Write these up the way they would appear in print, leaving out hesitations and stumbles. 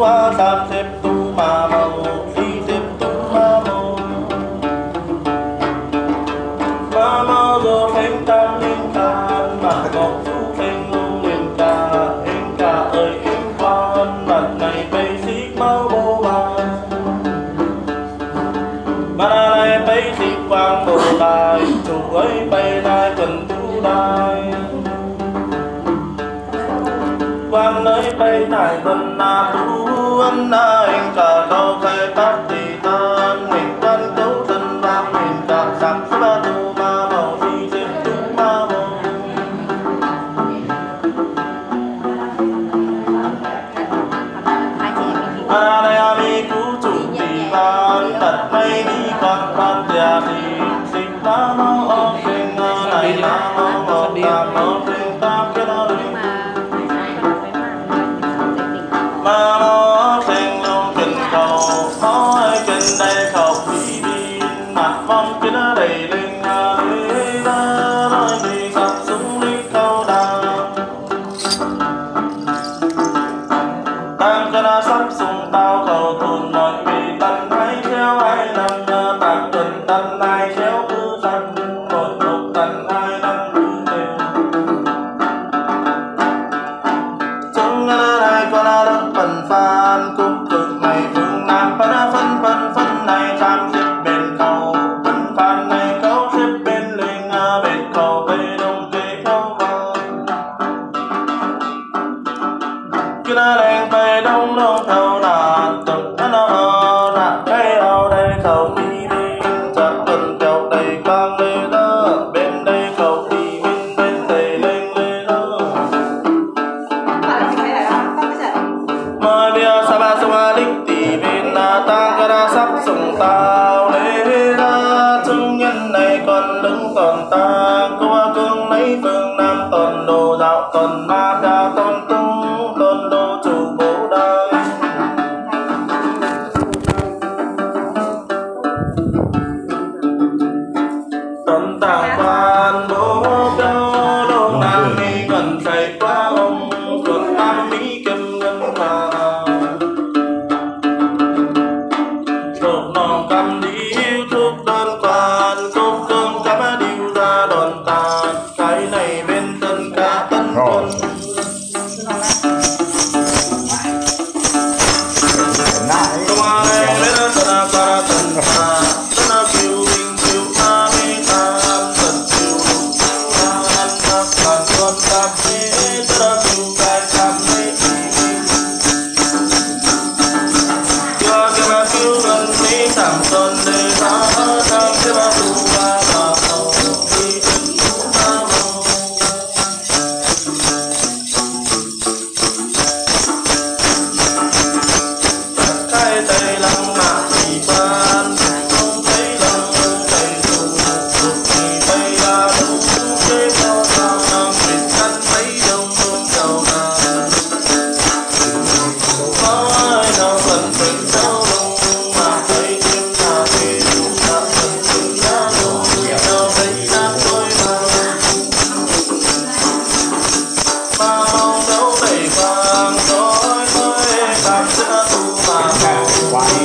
a tam xếp tu ma mâu si xếp tu ma mâu do phanh tam linh can mà ngọc chú phanh lưu linh ca em ca ơi em quan mặt này bay xích mau bố bà này bay xích quang bồ lại chủ ấy bay lại cần tu đai quan ấy bay tại vân na tu ân na em cả đâu khai tát tỳ tan mình quan cấu thân vang mình cả sạc ba tu ma màu si xếp tu ma màu a này a mi cú chủ tỳ ban đặt mây đi con ban tia đi sinh ta mau ôm sinh này ta mau ôm ta mau sinh ta cái đó ma mô sen luôn trình cầu nói trên đây khẩu đi đi mặt phong trên đầy lên đi ra nói đi sắp súng đi câu đà tăng cho nó sắp súng tao cầu tùn nói vì tần hay theo ai năm tạc tuần tần ai theo cứ săn một lục tần ai năm cứ đều chúng ai qua la đất phần phan cung cực này phương nam phân này tam xếp bên cầu phân phan này câu xếp bên linh bên cầu tây đông kế câu vào cứ đã đèn tây đông đông thâu là từng nó đã cây ở đây cầu đi đi chặt tuần cầu đầy con lên đó bên đây cầu đi bên đây lên lên đó mời bia sa ba sung a đích tỷ bên ta ra sắp sung tao lê ra chung nhân này còn đứng còn ta cô cương lấy phương nam toàn đồ dạo toàn ma ca toàn tung toàn đồ chủ bố đai toàn tàng quan bố đâu đâu nam mi gần thầy quá ông còn nam mỹ kim ngân mà thuộc non cầm đi thuốc đơn quan cốc cơm cắm điêu ra đòn tàn cái này bên tân ca tân quân công an lên lên tân ca tân ca tân kiều bình kiều ta mi tam tân kiều lục ta ăn mặc toàn con tam thế tân kiều cái tam thế cho cái mà kiều gần mi tam xuân để ta tam cái mà tu ba ba màu đi chân tu ba màu cái tay lăng mà chỉ ban không thấy lăng thấy đủ thuộc thì tay ra đủ thế cao sang mình căn thấy đông đông cầu nào có ai nào vẫn tình sao đông mà thấy tim ta thì đúng đã vẫn tình đã đủ đâu thấy đã tôi mà mong đâu đầy vàng tối mới cảm sẽ tu mà mong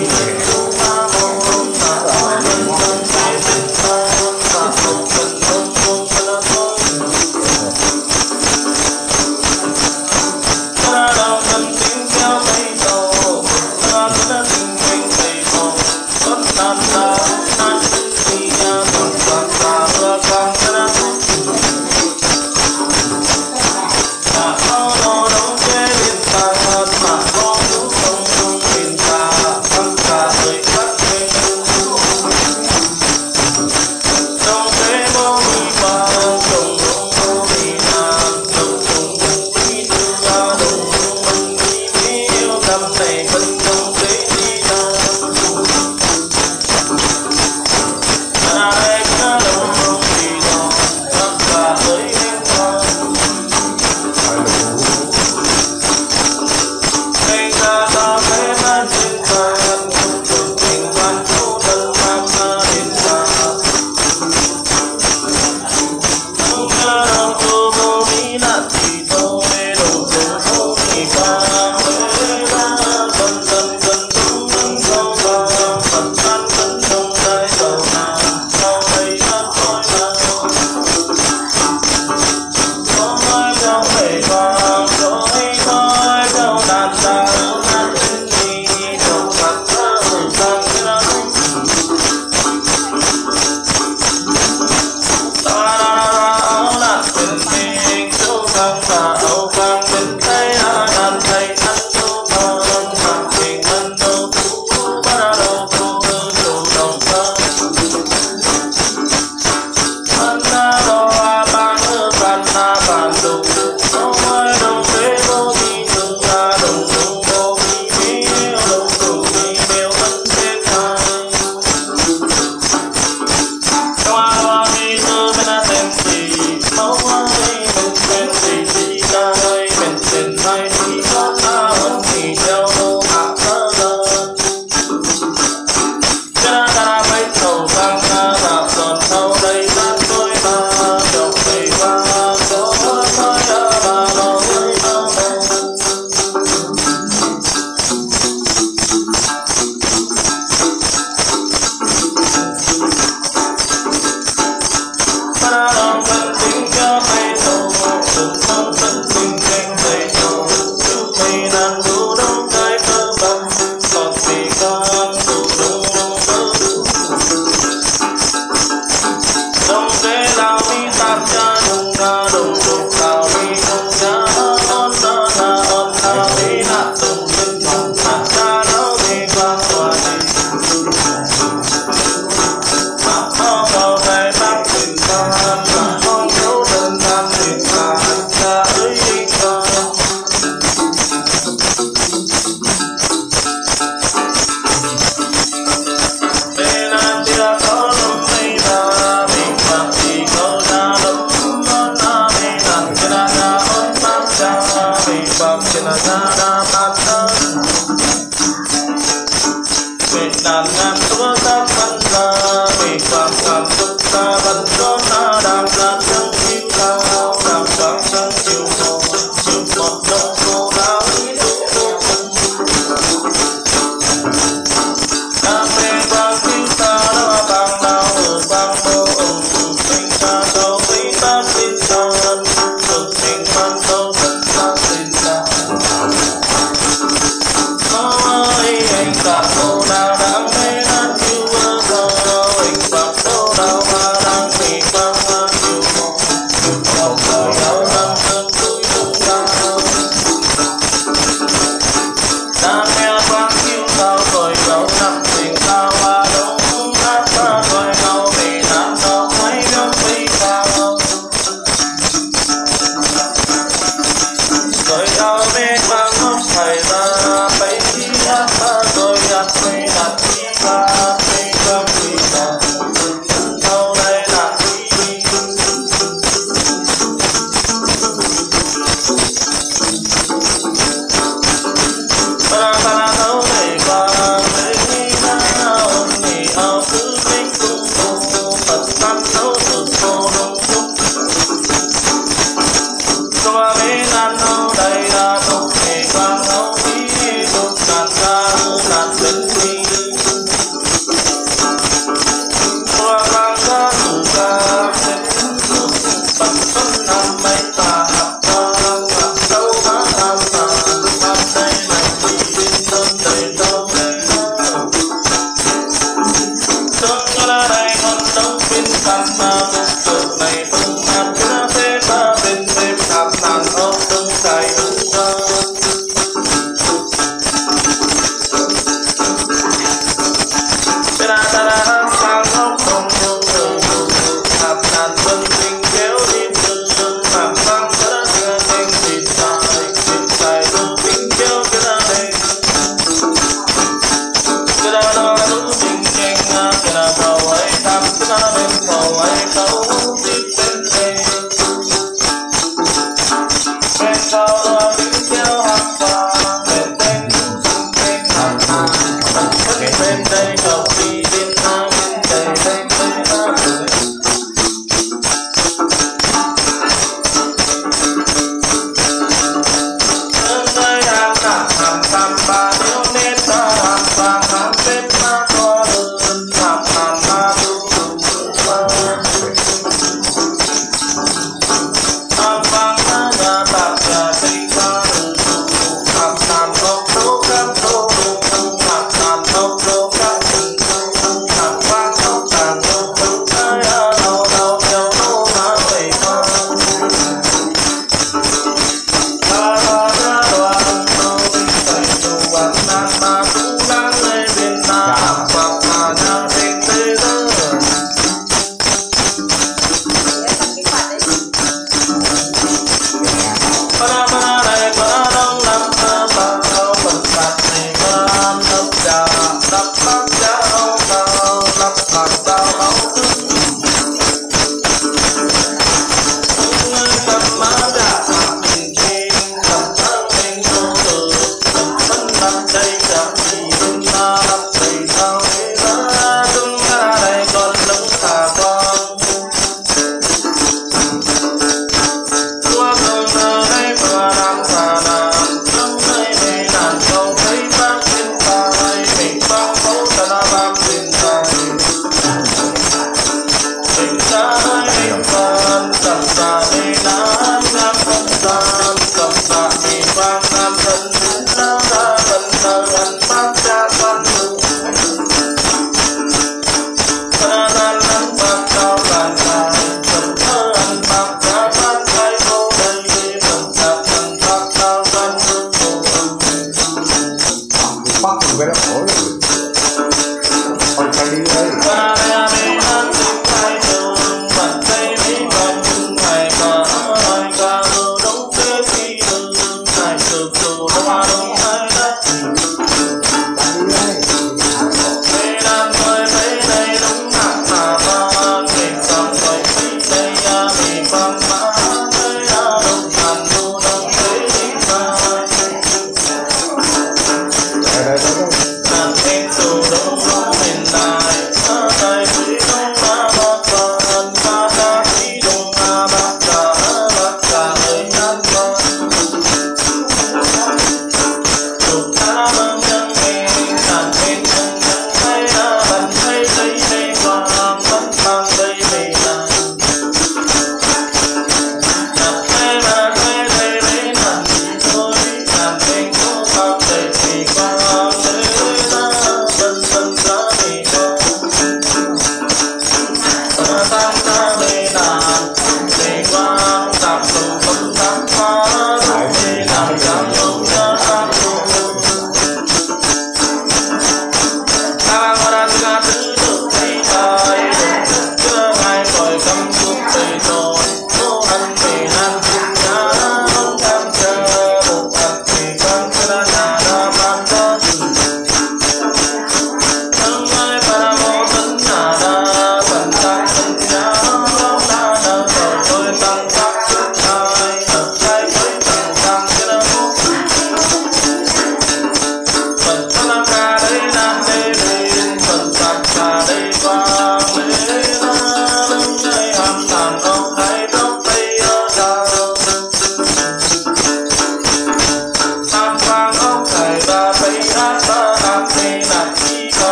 đi tu mà mong mà ta vẫn không thể biết ta mà không cần không không cần thôi ta đâu cần tiếng theo tay cầu ta đã tình mình tay cầu vẫn tan ra tan đi nhà toàn toàn ta vừa càng ra mà có đâu đâu chế bên ta mà có thứ không không bên ta thân ta ơi bắt bên trong thế mô đi qua trồng đông đi nam trồng trồng đi từ ra đông mình đi yêu tâm này vẫn trong thế đi ta ai cả đâu không đi đâu tất cả ơi em qua anh ta ta phải mang trên bàn không được tình quan cố thân mang ra đến ta không nhớ đâu cô vô mỹ là thì tôi đâu cô vô thì qua mới ra còn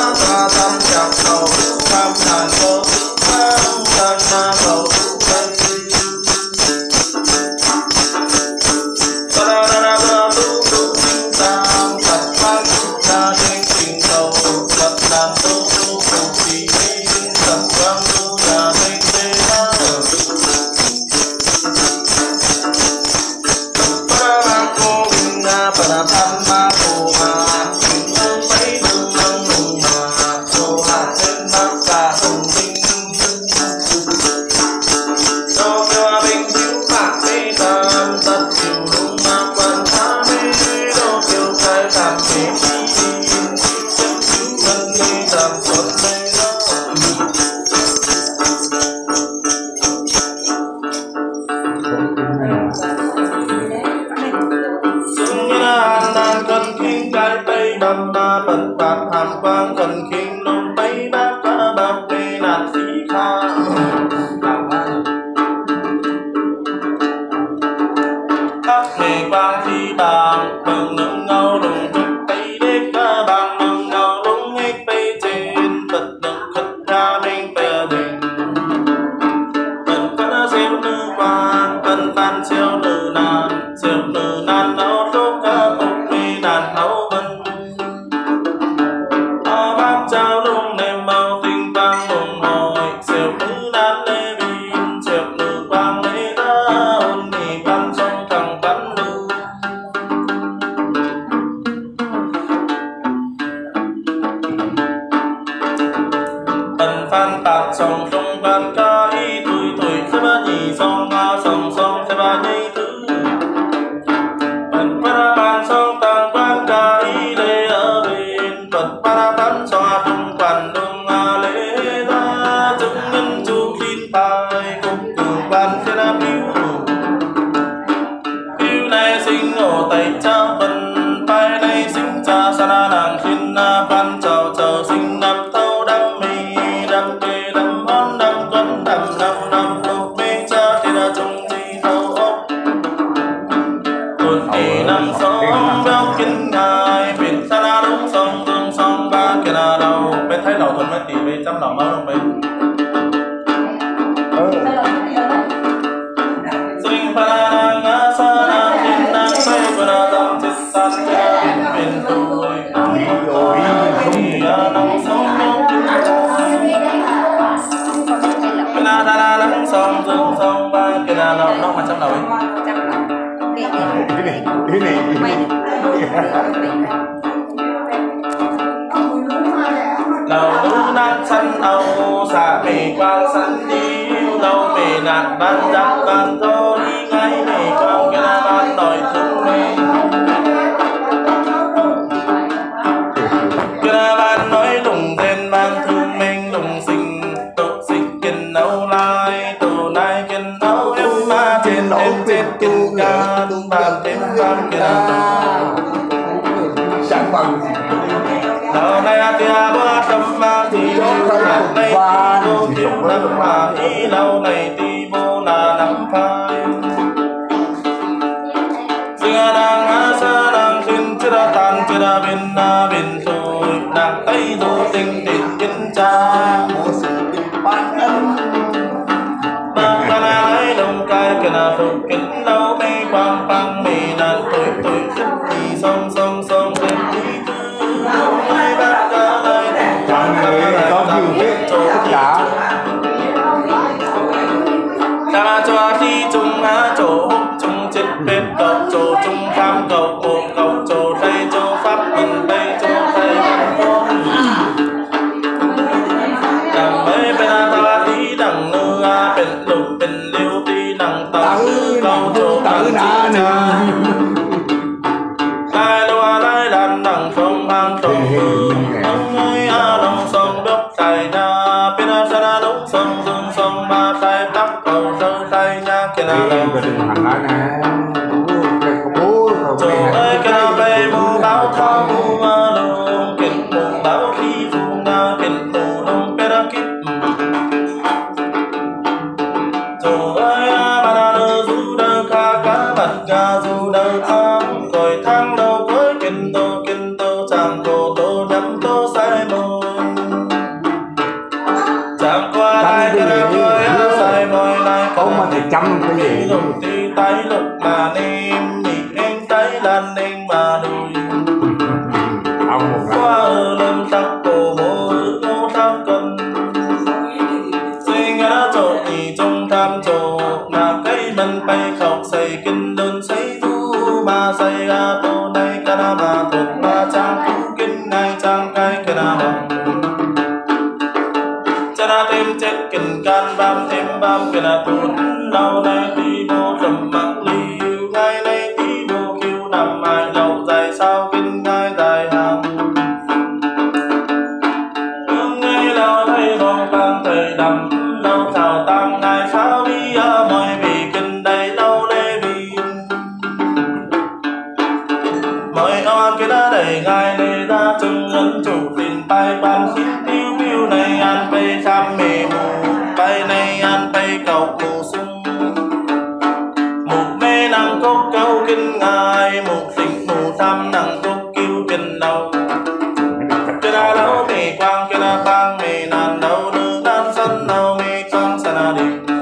Nam chẳng còn đây đâu. Dường như là nàng cần khiến cái tay đâm ta bật bạc hàm quang cần khiến lông tay bác cả bạc bê nạt phí kha. Các nghề quang phi bàng bằng nâng ngâu đồng trục tay đế ca bàng nâng ngâu đúng hết bay trên vật nâng khất ra nên bè đình. Bần phát xếp nữ quan bần phan xeo nữ nàn áo rốt ca phục mê nàn áo bần. Bác trao lung nêm màu tình vang mộng hồi xeo nữ nàn lê bình xeo nữ quang lê ra ôn nì văn sông thẳng văn nữ. Bần phan bạc sông sông văn ca y tuổi tuổi sẽ ba nhì sông nga sông sông sẽ ba nhì thứ. Bần phát ban sông tăng quang ca y lê ở bên Bần phát ban xoa trung quản lương lê ra chứng nhân chu khiến bài cũng cường quan sẽ là biêu này sinh ngộ tay cha bần bài này sinh cha sa na nàng khiến văn chào chào sinh năm thâu đam mê đam kê đam món đam quân đam năm lục mê cha thì là chung chi thâu ốc. Tuần kỳ năm sống béo kinh ngài biển sa na đúng sông tương sông ba kia là đầu bên thấy đầu tuần mấy tỷ bên trăm đầu máu đồng bên. Sring pa na nga sa na kinh na say pa na tâm chết san bên tôi nông sống bên na na nắng sông tương sông ba kia là đầu nó mà trăm đầu ấy. Đầu nữ nát săn âu xạ mì quang săn điêu lâu mì nạt ban giáp ban thôi ngay mì quang kia là ban nổi thương mê kia là ban nói lùng tên ban thương mình lùng sinh tục sinh kinh nấu lai tù nai kinh nấu em ma trên em chết kinh ca ban thêm ban kia là chẳng bằng đầu này tia bữa tâm ma thì lâu này vô thiếu năm mà ý lâu này thì vô là năm phai. Xưa nàng á sơ nàng xin chưa đã tan chưa đã bên rồi nàng tay vô tình tình kinh cha một sự tình ban ân bác ta lấy đồng cai kia là phục kính lâu mê quang băng mì nàng tuổi tuổi khích thì sông sông sông thêm đi thứ hai bác ta lấy chẳng người có nhiều hết tất cả ta cho khi chung á chỗ hút chung chết bên cầu chỗ chung tham cầu một cầu chỗ đây chỗ pháp mình đây chỗ đây đằng mấy bên ta tí đằng nư bên lục bên liêu tí đằng tàu cầu chỗ tử nã nè ai đâu ai đàn đằng sông hang sông ông ơi đồng sông đốc tài na bên sa na đốc sông dương sông ba tay tắc cầu sơ tay nha kia là hành lá nè bố trời ơi kia là về mù báo thao mù lùng kiện mù báo khi phù nga kiện mù lùng bé đã kịp trời ơi bà đã đơ du đơ kha cá bật gà du đơ thang còi thang đâu với kiện tô chàng tô nhắm tô sai môi chẳng qua ai kia là với sai môi lại có mà để chăm cái gì lục tí tay lục mà nem nhịp em tay lan nem mà đùi ông một lần qua lâm tắc cổ mô ngô tham cần sinh ngã trộn nhì trong tham trộn là cây mình bay khóc xây kinh đơn xây du mà xây ra tô này ca na mà thuộc ba trang cú kinh ngay trang cái ca na bằng cha na thêm chết kinh can bam thêm bam kia na tuôn lâu nay đi vô trầm mặc liu ngay nay đi vô kêu nằm ai lâu dài sao kinh ngay dài hàng đời đầm đâu chào tăng ngài sao đi mọi vì kinh đầy đâu lê vì mọi o kia đã đầy ngài lê ra chừng ấn chủ tình bay ban khít tiêu tiêu này ăn bay tham mê mù bay này ăn bay cầu mù sung một mê năng cốc câu kinh ngài một tình mù tham năng cốc kêu kinh đầu kia đã đâu mê quang kia đã tăng mê nan đâu nữ nan sân đâu mê quang sana đi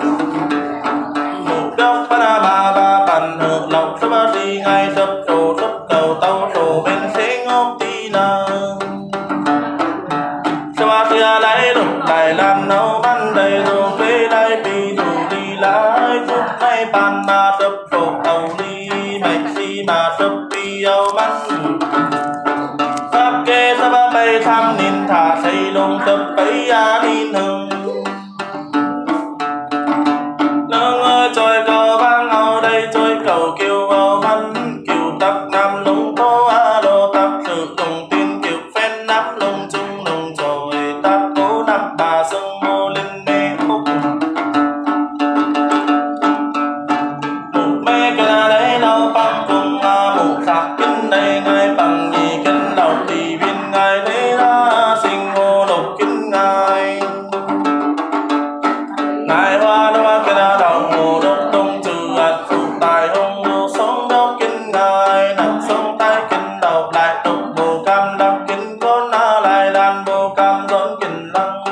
một đốc ba ba bàn hợp lộc sắp đi ngay sắp cầu tàu sổ bên thế ngốc tí nào sắp đi lấy lục đại làm nấu bắn đầy rồi về đây vì đủ đi lái chút hay bàn mà sắp sổ tàu đi mạch si mà sắp đi âu bắn sắp kê sắp bay thăm nín thả xây lông sắp bấy nín hừng nâng ơi trôi cầu vang ao đây trôi cầu kêu âu bắn kiều tắc nam lông tô lô tắc sự đồng tin kiều phen nắp lông chung lông trồi tắc cố nắp bà sông mô linh mê khúc một mê kia đấy đâu bằng cùng một sạc kinh đây ngay bằng nhì kinh đầu thì viên ngài đấy ra sinh ngô độc kinh ngài ngài hoa đô kia đã đầu ngô đốc tông trừ ạt phụ tài hông ngô sống đốc kinh ngài nặng sống tay kinh đầu lại độc bồ cam đọc kinh con lại đàn bồ cam dõn kinh lăng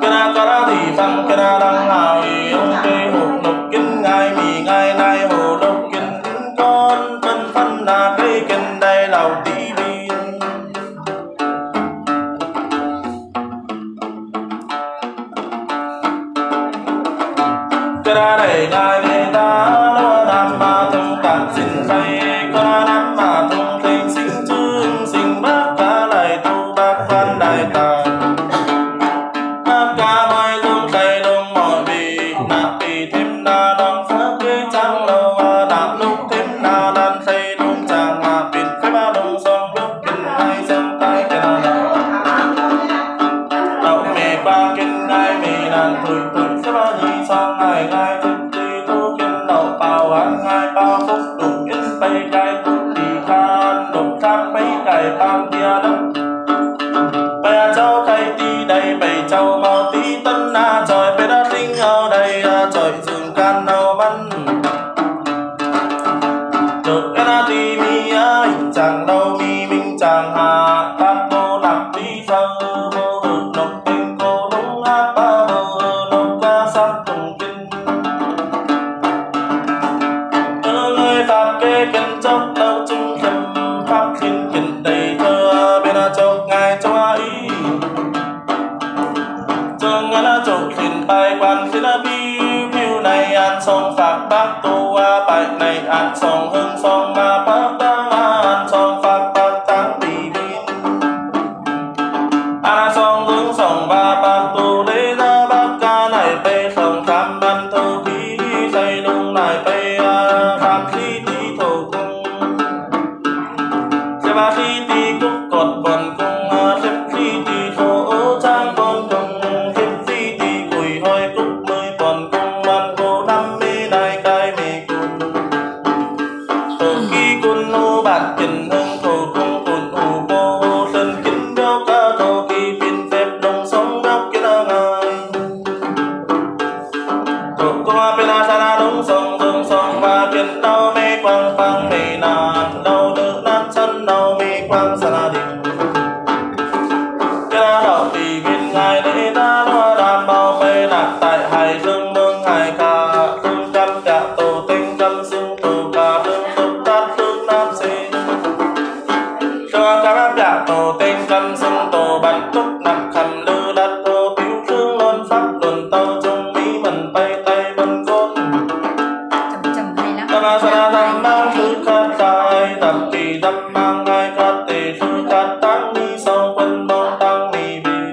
kia đã có đã thì phăng kia đã đăng hào ý ông cây hộp độc kinh ngài mì ngài này hồ độc kinh con phân phân là cây kinh đây đầu tí viên kia đã đẩy ngài về ta lo nam mà thông tạng xin say có nam mà thông thanh sinh chương sinh bác cả lại tu bác văn đại tạng bác cả mọi dung tay đông mọi vì nạp vì thêm đa đòn phước cây trăng lâu nạp lúc thêm đa đàn xây đông tràng mà biển khai ba đông son lúc kinh hai xem tay kia là đậu mê ba kinh ngai mê nàn tuổi tuổi sẽ ba nhi sang ngài ngài thực đi tu kinh đậu bào ăn ngài bao phúc đủ kinh bay gai tu đi khan đục thang mấy cài bang kia đất bây châu khai đi đây bảy châu màu tí tân trời bây đã sinh ở đây trời rừng can nào bắn trời cái đã đi mi hình chàng đâu mi minh chàng hà ban cô nạp đi sơ vô hực nộp tình cô đúng ba bờ nộp ca sắc tùng kinh người pháp kê kinh chốc đâu chung thầm pháp thiên kinh đầy thơ bên chốc ngài cho ý trường ngân chốc thiên bài quan thiên bi view này ăn song pháp bác tu bài này ăn song hưng song ma bác tăng ăn song pháp bác tăng tỳ viên ăn song hưng song ba bác tu để ra bác ca này bê song tham ban thơ khí dây đông này bê pháp khí tí thổ cung sẽ ba khí tí cúc cột bần cung xếp khí tí thổ trang con cung xếp khí tí quỷ hôi cúc mới bần cung ban cô năm mê này cai mê cung thổ khí cung nô bạc kinh hưng thổ cung cụt hù cô sân kính béo ca thổ khí phiên phép đông sống góc kia đã ngài thổ cô bên sa đông sông và kiên đau mê quang phang mê nàn đau nữ nát chân đau mê quang sa đình kia đã đậu tỳ viên ngài lễ ta lo đàm bao mê nạc tại hải dương mương hải ca tương trăm cả tổ tinh trăm xương tổ ca tương tục tát tương nam sinh cho các bác giả tổ tinh trăm xương tổ bản túc nặng khăn lư đặt tổ tiểu trương luân pháp luân tàu trung mỹ mần bay tay vân cốt tâm sa tham mang thứ khát tai tập kỳ tâm mang ngai khát tề thứ khát tăng đi sau quân mong tăng đi về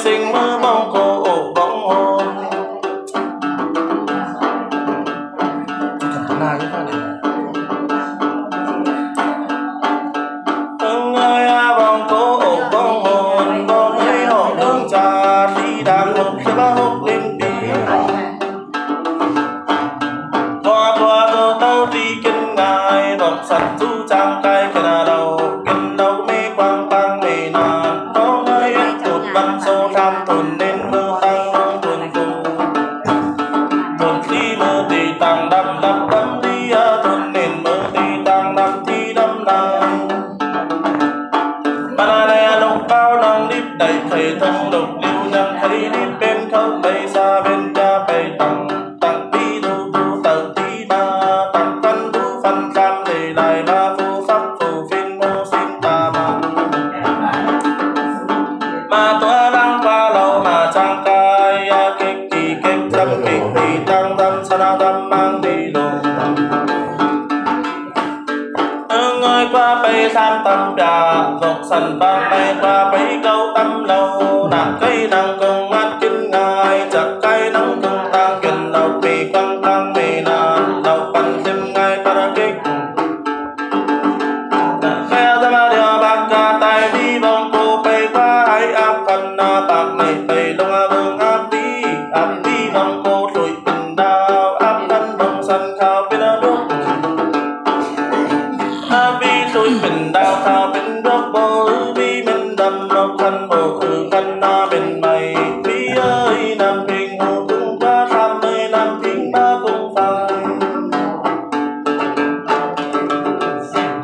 sinh mơ mong cô ổ bóng hồn. Ơi bóng cô ổ bóng hồn, bóng ấy họ đường trà đi đàn hộp cho ba hộp lên đi. Qua qua cô tao đi kinh ngài, bóng sẵn du trang cay cái nào đầu, kinh đâu mê quang tăng mê nàn. Có nơi hết tụt bắn sâu tham tồn nên mơ tăng nông tuần cùng. Tuần đi mơ thì tăng đâm đâm đâm đi tuần nên mơ thì tăng đâm thì đâm nàng. Mà này lúc bao năng đít đầy thầy thông độc lưu nhân thấy đít bên khâu bay xa bên cha bay tăng tăng tí đu đu tờ tí ba tăng cân đu phân cam để lại ba phu pháp phù phiên mô xin ta mà tôi đang qua lâu mà trang cai kích kỳ kích tâm kích thì tăng tâm sa tâm mang đi đồ. Ơi qua bay tham tâm trà dọc sần băng bay qua bay câu tâm lâu nàng cây nàng công ngắt kinh ngài chặt cây nắng công tăng kiền đầu vì quăng tăng vì nàn đầu phần thêm ngay para kích khe ra mà điều bạc cả tay đi vòng cô bay qua hãy áp phần bạc này bay đông vương áp đi vòng cô rồi bình đào áp thân đồng sân khao bên đúc tôi mình đau thao bên góc bố vì mình đâm nóc thân bộ khăn bên mày vì ơi nam bình hồ tung qua tham ơi nam bình ba cũng phải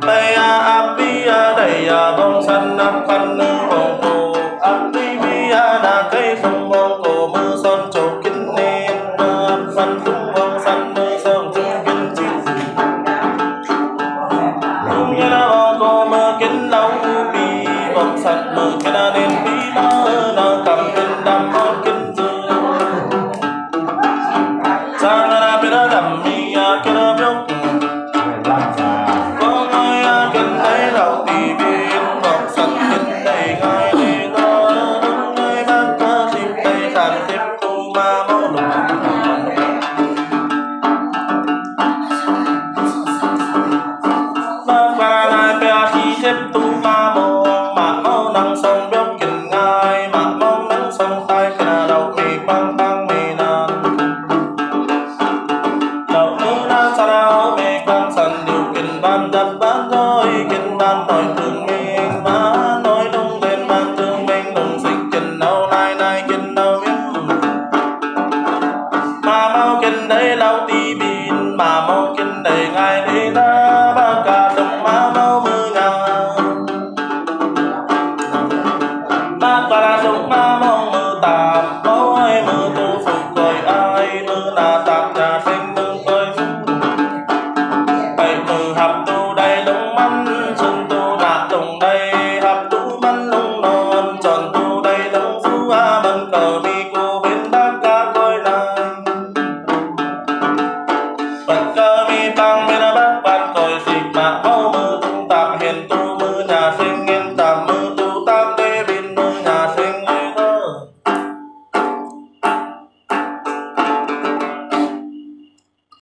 bay áp vì đầy bông sân áp khăn nữ vòng cổ áp vì na cây không bông cổ mưa son trổ kín nên áp phân tung bông sân mưa son trổ kín chít cũng như là cô mơ kín lâu bị bóng sạch mơ cái na nên bí mơ nó cầm bên đâm món kín dương sang na bên đó đầm mi cái đó nhóc có ngôi kín thấy đầu đi bên bóng sạch kín đầy ngay để có đúng nơi bác cơ tìm tay khăn tiếp tu ma mô lục xếp tu ma mô mà mâu năng sông béo kinh ngai mà mâu năng sông tay cái nào đầu mì quăng tăng mì nàn đầu nữ na sa đao mì quăng sần điều kinh ban đập ban rồi kinh ban nói thương mình má nói đúng lên ban thương mình đồng dịch kinh đâu nay nay kinh đâu biết mà mau kinh đấy lâu ti bin mà mau kinh đầy ngay đi ra ba cả đồng má mau mưa ngào para sông ma mong mưa tạm máu ai mưa tu phục coi ai mưa là tạm nhà sinh mưa coi bay mưa hập tu đầy đông mắn